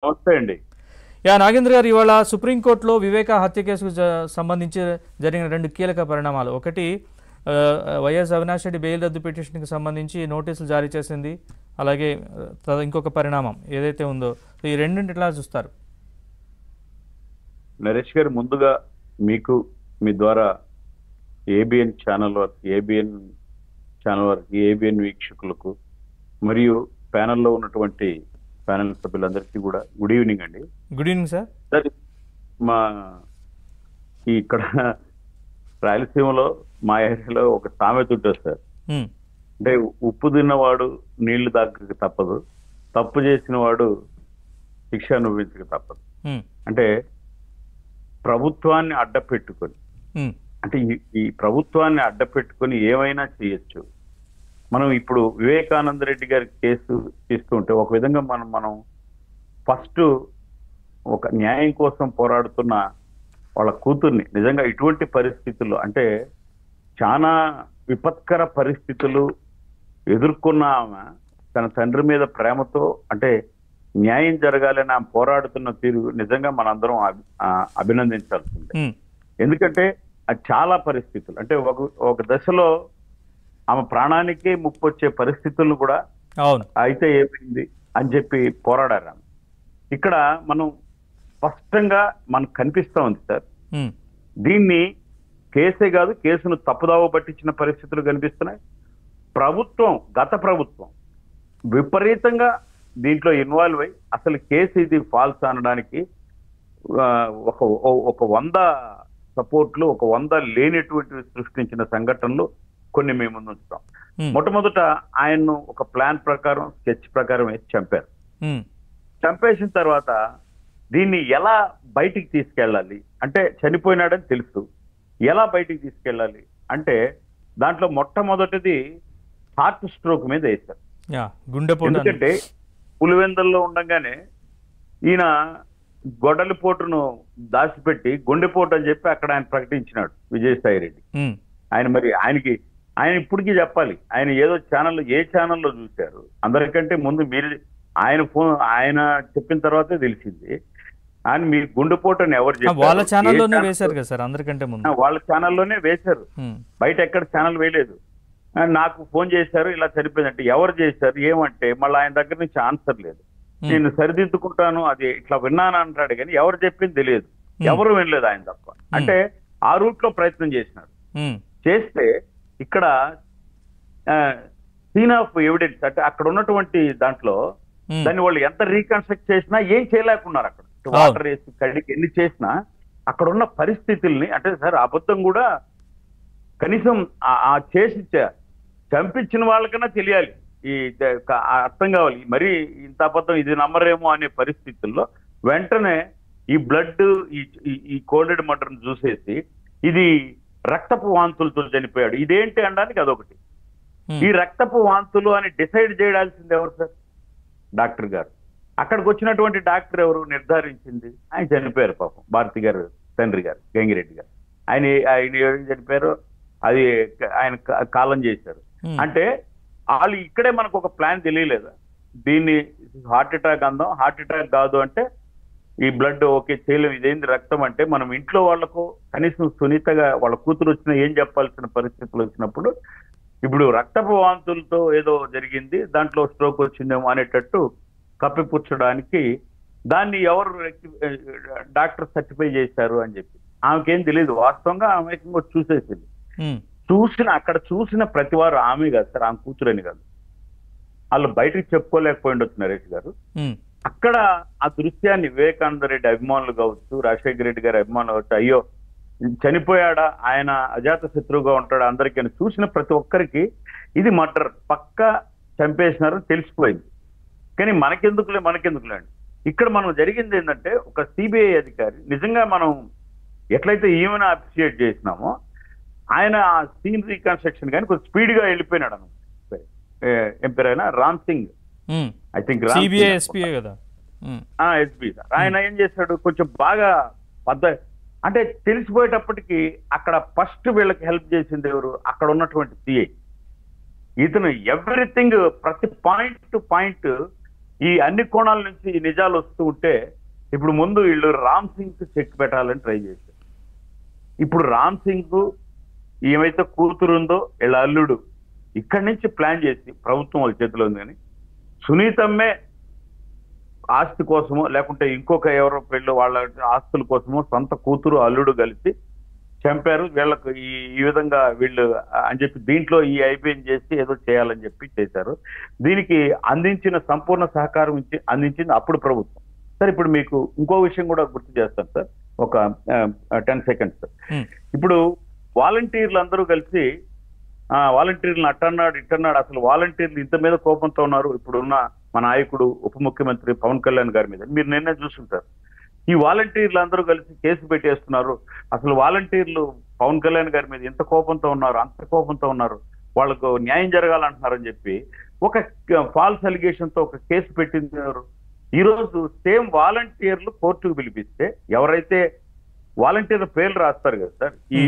నమస్తే అండి. నాగేంద్ర గారు, ఇవాళ సుప్రీంకోర్టులో వివేక హత్య కేసుకు సంబంధించి జరిగిన రెండు కీలక పరిణామాలు. ఒకటి, వైఎస్ అవినాష్ రెడ్డి బెయిల్ రద్దు పిటిషన్కి సంబంధించి నోటీసులు జారీ చేసింది. అలాగే ఇంకొక పరిణామం ఏదైతే ఉందో, ఈ రెండింటి ఎట్లా చూస్తారు? నరేష్ గారు, ముందుగా మీకు మీ ద్వారా ఏబిఎన్ ఛానల్ వారికి ఏబిఎన్ వీక్షకులకు మరియు ప్యానెల్లో ఉన్నటువంటి ప్యానెల్ సభ్యులందరికీ కూడా గుడ్ ఈవినింగ్ అండి. Good evening sir. సార్, మా ఇక్కడ రాయలసీమలో మా ఏరియాలో ఒక సామెత ఉంటుంది సార్. అంటే ఉప్పు తిన్నవాడు నీళ్లు దాగక తప్పదు, తప్పు చేసిన వాడు శిక్ష అనుభవించక తప్పదు. అంటే ప్రభుత్వాన్ని అడ్డపెట్టుకొని, అంటే ఈ ప్రభుత్వాన్ని అడ్డపెట్టుకొని ఏమైనా చేయొచ్చు. మనం ఇప్పుడు వివేకానంద రెడ్డి గారి కేసు తీసుకుంటే ఒక విధంగా మనం ఫస్ట్ ఒక న్యాయం కోసం పోరాడుతున్న వాళ్ళ కూతుర్ని నిజంగా ఇటువంటి పరిస్థితుల్లో, అంటే చాలా విపత్కర పరిస్థితులు ఎదుర్కొన్న ఆమె తన తండ్రి మీద ప్రేమతో, అంటే న్యాయం జరగాలని ఆమె పోరాడుతున్న తీరు నిజంగా మనందరం అభినందించాల్సిందే. ఎందుకంటే అది చాలా పరిస్థితులు, అంటే ఒక దశలో ఆమె ప్రాణానికి ముప్పు వచ్చే పరిస్థితులను కూడా అయితే ఏమైంది అని చెప్పి పోరాడారు. ఇక్కడ మనం స్పష్టంగా మనకు కనిపిస్తా ఉంది సార్. దీన్ని కేసే కాదు, కేసును తప్పుదావ పట్టించిన పరిస్థితులు కనిపిస్తున్నాయి. గత ప్రభుత్వం విపరీతంగా దీంట్లో ఇన్వాల్వ్ అయ్యి అసలు కేసు ఇది ఫాల్స్ అనడానికి ఒక 100 సపోర్ట్లు, ఒక 100 లేనటువంటి సృష్టించిన సంఘటనలు కొన్ని మేము ముందు ఉంచుతాం. మొట్టమొదట ఆయన్ను ఒక ప్లాన్ ప్రకారం, స్కెచ్ ప్రకారం వేసి చంపారు. చంపేసిన తర్వాత దీన్ని ఎలా బయటికి తీసుకెళ్ళాలి, అంటే చనిపోయినాడని తెలుసు, ఎలా బయటికి తీసుకెళ్ళాలి అంటే దాంట్లో మొట్టమొదటిది హార్ట్ స్ట్రోక్ మీద వేశారు. ఎందుకంటే పులివెందుల్లో ఉండగానే ఈయన గొడ్డలిపోటును దాచిపెట్టి గుండెపోటు అని చెప్పి అక్కడ ఆయన ప్రకటించినాడు విజయసాయి రెడ్డి. ఆయన ఇప్పటికీ చెప్పాలి, ఆయన ఏదో ఏ ఛానల్లో చూశారు. అందరికంటే ముందు మీరు ఆయన చెప్పిన తర్వాతే తెలిసింది. ఆయన మీ గుండెపోటు అని ఎవరు చెప్పారు? వాళ్ళ ఛానల్లోనే వేశారు కదా సార్, అందరికంటే ముందు వాళ్ళ ఛానల్లోనే వేశారు, బయట ఎక్కడ ఛానల్ వేయలేదు. నాకు ఫోన్ చేశారు, ఇలా చనిపోయిందంటే ఎవరు చేశారు ఏమంటే మళ్ళీ ఆయన దగ్గర నుంచి ఆన్సర్ లేదు. నేను సరిదిద్దుకుంటాను, అది ఇట్లా విన్నాను అంటాడు కానీ ఎవరు చెప్పింది తెలియదు, ఎవరు వినలేదు ఆయన తప్ప. అంటే ఆ రూట్ లో ప్రయత్నం చేసినారు. చేస్తే ఇక్కడ సీన్ ఆఫ్ ఎవిడెన్స్, అంటే అక్కడ ఉన్నటువంటి దాంట్లో దాన్ని వాళ్ళు ఎంత రీకన్స్ట్రక్ట్ చేసినా ఏం చేయలేకున్నారు. అక్కడ వాటర్ వేసి కడికి ఎన్ని చేసినా అక్కడ ఉన్న పరిస్థితుల్ని, అంటే సార్ అబద్ధం కూడా కనీసం ఆ చేసి చంపించిన వాళ్ళకన్నా తెలియాలి, ఈ అర్థం కావాలి. మరి ఇంత అబద్ధం ఇది నమ్మరేమో అనే పరిస్థితుల్లో వెంటనే ఈ బ్లడ్, ఈ కోల్డెడ్ మర్డర్ చూసేసి ఇది రక్తపు వాంతులతో చనిపోయాడు, ఇదేంటి అనడానికి అదొకటి. ఈ రక్తపు వాంతులు అని డిసైడ్ చేయాల్సింది ఎవరు సార్? డాక్టర్ గారు. అక్కడికి వచ్చినటువంటి డాక్టర్ ఎవరు నిర్ధారించింది? ఆయన చనిపోయారు పాపం, భారతి గారు తండ్రి గారు, గంగిరెడ్డి గారు. ఆయన ఏం చనిపోయారు, అది ఆయన కాలం చేశారు. అంటే వాళ్ళు ఇక్కడే మనకు ఒక ప్లాన్ తెలియలేదా? దీన్ని హార్ట్ అటాక్ అందాం, హార్ట్ అటాక్ కాదు అంటే ఈ బ్లడ్ ఓకే చేయలేము, ఇదేంది రక్తం అంటే మనం ఇంట్లో వాళ్లకు కనీసం సునీతగా వాళ్ళ కూతురు వచ్చినా ఏం చెప్పాల్సిన పరిస్థితులు వచ్చినప్పుడు ఇప్పుడు రక్తపు వాంతులతో ఏదో జరిగింది, దాంట్లో స్ట్రోక్ వచ్చిందేమో అనేటట్టు కప్పిపుచ్చడానికి దాన్ని ఎవరు డాక్టర్ సర్టిఫై చేశారు అని చెప్పి ఆమెకేం తెలియదు. వాస్తవంగా ఆమె చూసేసింది. అక్కడ చూసిన ప్రతి వారు ఆమె కాదు సార్, ఆమె కూతురని కాదు, వాళ్ళు బయటకు చెప్పుకోలేకపోయిండొచ్చు నరేష్ గారు. అక్కడ ఆ దృశ్యాన్ని వివేకానంద రెడ్డి అభిమానులు కావచ్చు, రాజశేఖర రెడ్డి గారి అభిమానులు కావచ్చు, అయ్యో చనిపోయాడా, ఆయన అజాత శత్రువుగా ఉంటాడా, అందరికీ చూసిన ప్రతి ఒక్కరికి ఇది మర్డర్, పక్కా చంపేసినారని తెలిసిపోయింది. కానీ మనకెందుకులే అండి. ఇక్కడ మనం జరిగింది ఏంటంటే ఒక సిబిఐ అధికారి నిజంగా మనం ఎట్లయితే ఈమెను అప్రిషియేట్ చేసినామో ఆయన ఆ సీన్ రీకన్స్ట్రక్షన్ కానీ కొంచెం స్పీడ్ గా వెళ్ళిపోయినాడు అన్నమాట. ఏం పేరైనా Ram Singh, I think SP. ఆయన ఏం చేశాడు, కొంచెం బాగా అంటే తెలిసిపోయేటప్పటికి అక్కడ ఫస్ట్ వీళ్ళకి హెల్ప్ చేసింది ఎవరు? అక్కడ ఉన్నటువంటి సిఐ. ఇతను ఎవ్రీథింగ్, ప్రతి పాయింట్ టు పాయింట్ ఈ అన్ని కోణాల నుంచి ఈ నిజాలు వస్తూ ఉంటే ఇప్పుడు ముందు వీళ్ళు రామ్ సింగ్ కు చెక్ పెట్టాలని ట్రై చేశారు. ఇప్పుడు రామ్ సింగ్ ఏమైతే కూతురు ఉందో వీళ్ళ అల్లుడు ఇక్కడి నుంచి ప్లాన్ చేసి ప్రభుత్వం వాళ్ళ చేతిలో ఉంది కానీ సునీతమ్మే ఆస్తి కోసమో లేకుంటే ఇంకొక ఎవరో పెళ్ళి వాళ్ళ ఆస్తుల కోసమో సొంత కూతురు అల్లుడు కలిసి చంపారు వీళ్ళకు ఈ విధంగా వీళ్ళు అని చెప్పి దీంట్లో ఈ ఐబీఎన్ చేసి ఏదో చేయాలని చెప్పి చేశారు. దీనికి అందించిన సంపూర్ణ సహకారం అందించింది అప్పుడు ప్రభుత్వం. సార్ ఇప్పుడు మీకు ఇంకో విషయం కూడా గుర్తు చేస్తాను సార్, ఒక 10 seconds. ఇప్పుడు వాలంటీర్లు అందరూ కలిసి వాలంటీర్లను అట్టన్నాడు ఇట్టన్నాడు, అసలు వాలంటీర్లు ఇంత మీద కోపంతో ఉన్నారు ఇప్పుడున్న మా నాయకుడు ఉప ముఖ్యమంత్రి పవన్ కళ్యాణ్ గారి మీద. మీరు నిన్నే చూస్తుంటారు, ఈ వాలంటీర్లు అందరూ కలిసి కేసు పెట్టేస్తున్నారు, అసలు వాలంటీర్లు పవన్ కళ్యాణ్ గారి మీద ఎంత కోపంతో ఉన్నారు, అంత కోపంతో ఉన్నారు, వాళ్ళకు న్యాయం జరగాలంటున్నారని చెప్పి ఒక ఫాల్స్ అలిగేషన్ తో ఒక కేసు పెట్టింది ఎవరు? ఈ రోజు సేమ్ వాలంటీర్లు కోర్టుకు పిలిపిస్తే ఎవరైతే వాలంటీర్ల పేర్లు రాస్తారు కదా సార్, ఈ